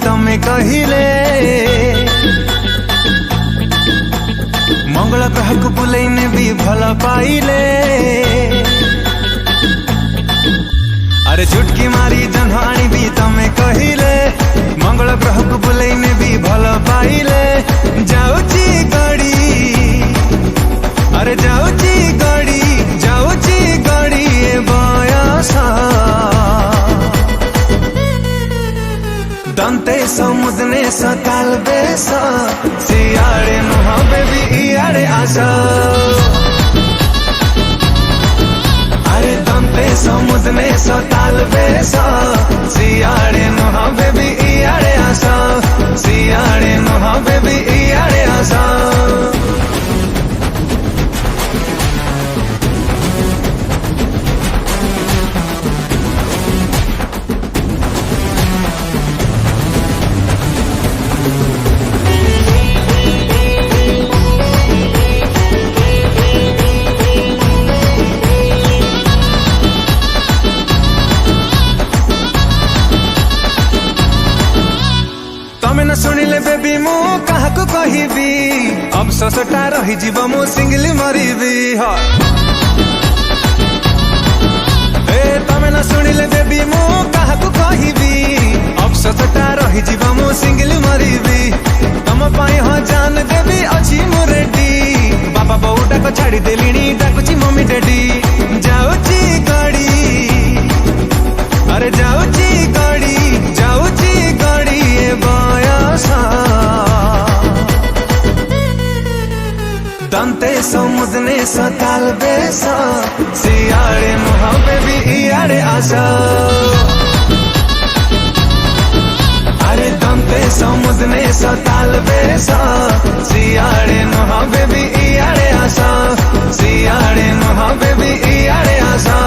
तमे कहिले मंगल ग्रह को बुलैने भी भल पाइले अरे चुटकी मारी जन्हाणी भी तमे कहिले मंगल ग्रह को बुलैने भी भल पाइले जाउची गड़ी अरे जाउची गड़ी ए बयस दंते समुद्ने सकाल बेस सियाड़े नुहावे भी इयाड़े आशा अरे दंते समुद्ने सकाल बेस सियाड़े नुहावे भी इयाड़े आशा सियाड़े नुहावे भी इयाड़े आशा तमे न सुनिले बेबी मु काहाको कहिबी अफसोसटा रही जीव मु सिंगली मरिबी ए तमे न सुनिले बेबी मु काहाको कहिबी अफसोसटा रही जीव मु सिंगली मरिबी तम पाई ह जान देबी अछि मु रेडी बाबा बौडा को छाड़ी देलिनी डाकुची मम्मी डैडी जाउची गड़ी अरे जाउची गड़ी ए बयस दंते समुद्ने सकाल बेस सियाड़े नुहावे भी इयाड़े आशा अरे दंते समुद्ने सकाल बेस सियाड़े नुहावे भी इयाड़े आशा सियाड़े नुहावे भी इयाड़े आशा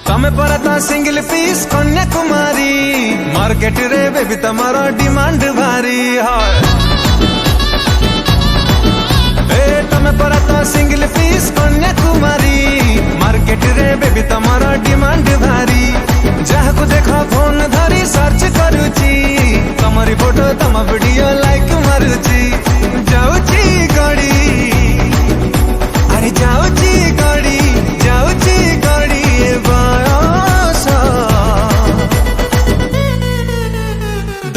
तमे परता सिंगल पीस कन्याकुमारी मार्केट रे बेबी तमारा डिमांड भारी है तमे परता सिंगल पीस कन्याकुमारी मार्केट रे बेबी तमारा डिमांड भारी जहाँ को देखो फोन धरी सर्च करूची तमरी फोटो तम वीडियो लाइक मारूची जाउची गड़ी अरे जाउची गड़ी ए बयस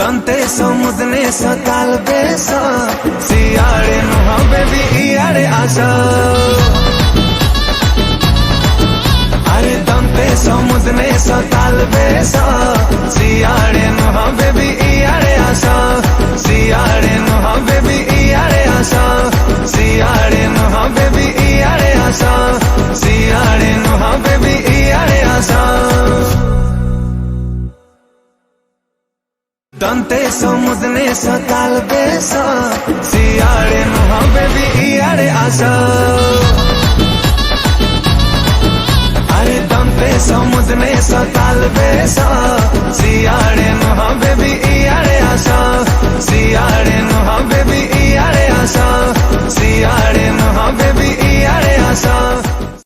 दंते समुद्ने सकाल बेस सियाड़े नुहावे भी इयाड़े आशा अरे दंते समुद्ने सकाल बेस सियाड़े नुहावे भी इयाड़े आशा सियाड़े नुहावे भी इयाड़े आशा सियाड़े नुहावे भी इयाड़े आशा सियाड़े नुहावे भी इयाड़े आशा दंते समुद्ने सकाल बेस सियाड़े नुहावे भी इयाड़े आशा अरे दंते समुद्ने सकाल बेस